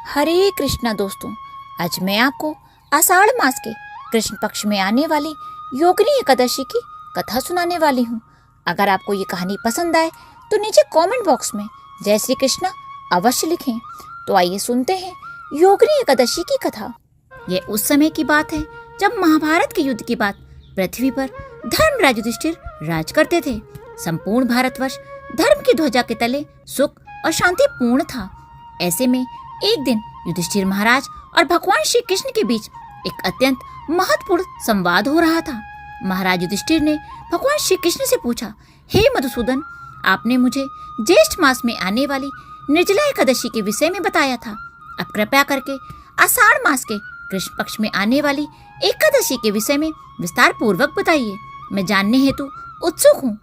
हरे कृष्णा दोस्तों, आज मैं आपको आषाढ़ मास के कृष्ण पक्ष में आने वाली योगिनी एकादशी की कथा सुनाने वाली हूँ। अगर आपको ये कहानी पसंद आए तो नीचे कमेंट बॉक्स में जय श्री कृष्णा अवश्य लिखें। तो आइए सुनते हैं योगिनी एकादशी की कथा। ये उस समय की बात है जब महाभारत के युद्ध के बाद पृथ्वी पर धर्मराज युधिष्ठिर राज करते थे। संपूर्ण भारतवर्ष धर्म की ध्वजा के तले सुख और शांति पूर्ण था। ऐसे में एक दिन युधिष्ठिर महाराज और भगवान श्री कृष्ण के बीच एक अत्यंत महत्वपूर्ण संवाद हो रहा था। महाराज युधिष्ठिर ने भगवान श्री कृष्ण से पूछा, हे मधुसूदन, आपने मुझे ज्येष्ठ मास में आने वाली निर्जला एकादशी के विषय में बताया था। अब कृपया करके आषाढ़ मास के कृष्ण पक्ष में आने वाली एकादशी के विषय में विस्तार पूर्वक बताइए। मैं जानने हेतु उत्सुक हूँ।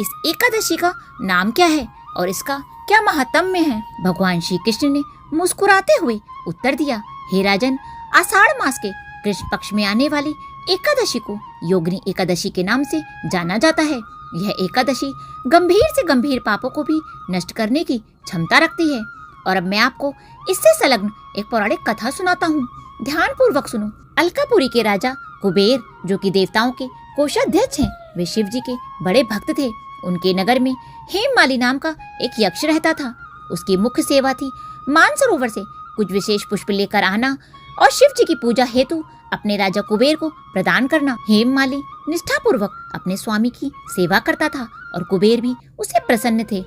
इस एकादशी का नाम क्या है और इसका क्या महात्म्य है? भगवान श्री कृष्ण ने मुस्कुराते हुए उत्तर दिया, हे राजन, आषाढ़ मास के कृष्ण पक्ष में आने वाली एकादशी को योगिनी एकादशी के नाम से जाना जाता है। यह एकादशी गंभीर से गंभीर पापों को भी नष्ट करने की क्षमता रखती है। और अब मैं आपको इससे संलग्न एक पौराणिक कथा सुनाता हूँ। ध्यान पूर्वक सुनो। अलकापुरी के राजा कुबेर, जो कि देवताओं के कोषाध्यक्ष हैं, वे शिव जी के बड़े भक्त थे। उनके नगर में हेममाली नाम का एक यक्ष रहता था। उसकी मुख्य सेवा थी मानसरोवर से कुछ विशेष पुष्प लेकर आना और शिव जी की पूजा हेतु अपने राजा कुबेर को प्रदान करना। हेममाली निष्ठापूर्वक अपने स्वामी की सेवा करता था और कुबेर भी उससे प्रसन्न थे।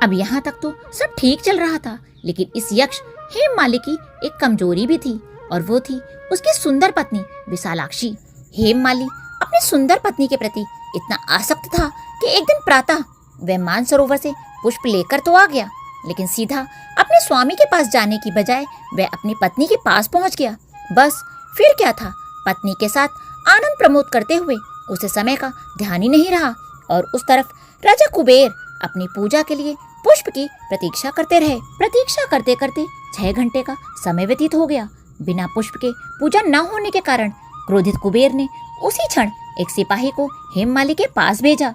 अब यहाँ तक तो सब ठीक चल रहा था, लेकिन इस यक्ष हेममाली की एक कमजोरी भी थी और वो थी उसकी सुंदर पत्नी विशालाक्षी। हेममाली अपनी सुंदर पत्नी के प्रति इतना आसक्त था कि एक दिन प्रातः वह मानसरोवर से पुष्प लेकर तो आ गया, लेकिन सीधा अपने स्वामी के पास जाने की बजाय वह अपनी पत्नी के पास पहुंच गया। बस फिर क्या था, पत्नी के साथ आनंद प्रमोद करते हुए उसे समय का ध्यान ही नहीं रहा और उस तरफ राजा कुबेर अपनी पूजा के लिए पुष्प की प्रतीक्षा करते रहे। प्रतीक्षा करते करते 6 घंटे का समय व्यतीत हो गया। बिना पुष्प के पूजा न होने के कारण क्रोधित कुबेर ने उसी क्षण एक सिपाही को हेममाली के पास भेजा।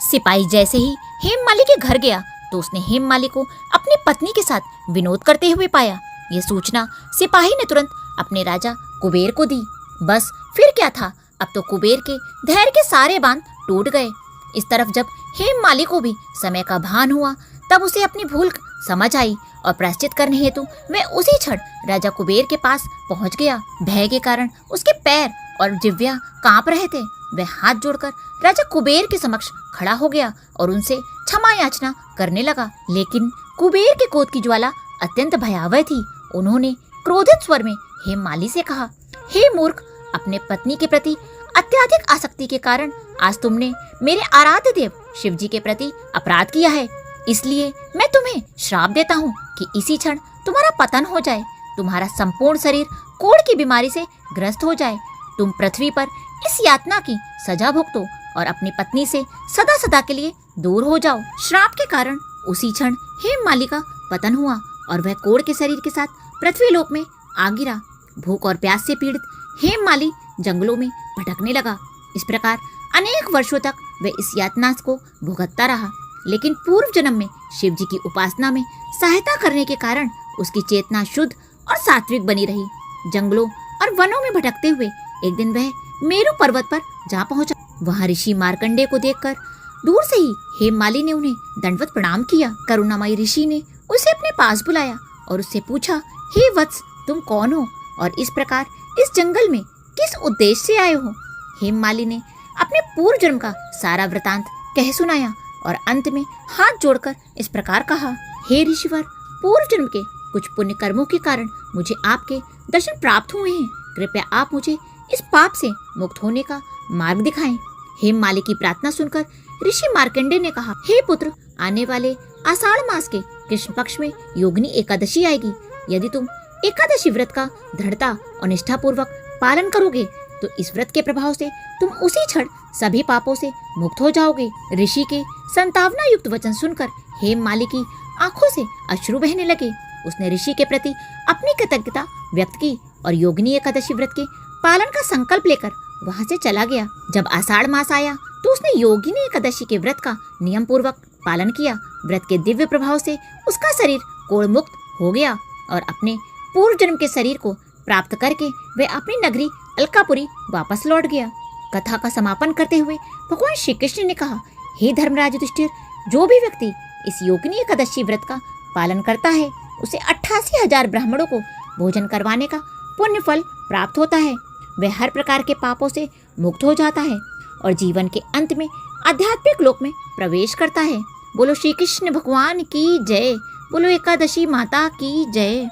सिपाही जैसे ही हेममाली के घर गया तो उसने हेममाली को अपनी पत्नी के साथ विनोद करते हुए पाया। यह सूचना सिपाही ने तुरंत अपने राजा कुबेर को दी। बस फिर क्या था, अब तो कुबेर के धैर्य के सारे बांध टूट गए। इस तरफ जब हेममाली को भी समय का भान हुआ तब उसे अपनी भूल समझ आई और प्रायश्चित करने हेतु वह उसी क्षण राजा कुबेर के पास पहुंच गया। भय के कारण उसके पैर और जिह्वा कांप रहे थे। वह हाथ जोड़कर राजा कुबेर के समक्ष खड़ा हो गया और उनसे क्षमा याचना करने लगा, लेकिन कुबेर के क्रोध की ज्वाला अत्यंत भयावह थी। उन्होंने क्रोधित स्वर में हेममाली से कहा, हे मूर्ख, अपने पत्नी के प्रति अत्यधिक आसक्ति के कारण आज तुमने मेरे आराध्य देव शिव जी के प्रति अपराध किया है। इसलिए मैं तुम्हें श्राप देता हूँ कि इसी क्षण तुम्हारा पतन हो जाए, तुम्हारा संपूर्ण शरीर कोढ़ की बीमारी से ग्रस्त हो जाए, तुम पृथ्वी पर इस यातना की सजा भुगतो और अपनी पत्नी से सदा सदा के लिए दूर हो जाओ। श्राप के कारण उसी क्षण हेममाली का पतन हुआ और वह कोढ़ के शरीर के साथ पृथ्वी लोक में आ गिरा। भूख और प्यास से पीड़ित हेममाली जंगलों में भटकने लगा। इस प्रकार अनेक वर्षों तक वह इस यातना को भुगतता रहा, लेकिन पूर्व जन्म में शिव जी की उपासना में सहायता करने के कारण उसकी चेतना शुद्ध और सात्विक बनी रही। जंगलों और वनों में भटकते हुए एक दिन वह मेरु पर्वत पर जा पहुंचा। वहां ऋषि मार्कंडेय को देखकर दूर से ही हेममाली ने उन्हें दंडवत प्रणाम किया। करुणामयी ऋषि ने उसे अपने पास बुलाया और उससे पूछा, हे वत्स, तुम कौन हो और इस प्रकार इस जंगल में किस उद्देश्य से आए हो? हेममाली ने अपने पूर्व जन्म का सारा वृतांत कह सुनाया और अंत में हाथ जोड़कर इस प्रकार कहा, हे ऋषिवर, पूर्व जन्म के कुछ पुण्य कर्मों के कारण मुझे आपके दर्शन प्राप्त हुए हैं। कृपया आप मुझे इस पाप से मुक्त होने का मार्ग दिखाएं। हेममाली की प्रार्थना सुनकर ऋषि मार्कंडेय ने कहा, हे पुत्र, आने वाले आषाढ़ मास के कृष्ण पक्ष में योगिनी एकादशी आएगी। यदि तुम एकादशी व्रत का दृढ़ता और निष्ठा पूर्वक पालन करोगे तो इस व्रत के प्रभाव से तुम उसी क्षण सभी पापों से मुक्त हो जाओगे। ऋषि के संतावना युक्त वचन सुनकर हेममाली की आंखों से अश्रु बहने लगे। उसने ऋषि के प्रति अपनी कृतज्ञता व्यक्त की और योगिनी एकादशी व्रत के पालन का संकल्प लेकर वहां से चला गया। जब आषाढ़ मास आया तो उसने योगिनी एकादशी के व्रत का नियम पूर्वक पालन किया। व्रत के दिव्य प्रभाव से उसका शरीर कोढ़ मुक्त हो गया और अपने पूर्व जन्म के शरीर को प्राप्त करके वह अपनी नगरी अलकापुरी वापस लौट गया। कथा का समापन करते हुए भगवान श्री कृष्ण ने कहा, हे धर्मराज युधिष्ठिर, जो भी व्यक्ति इस योगिनी एकादशी व्रत का पालन करता है उसे 88,000 ब्राह्मणों को भोजन करवाने का पुण्य फल प्राप्त होता है। वह हर प्रकार के पापों से मुक्त हो जाता है और जीवन के अंत में आध्यात्मिक लोक में प्रवेश करता है। बोलो श्री कृष्ण भगवान की जय। बोलो एकादशी माता की जय।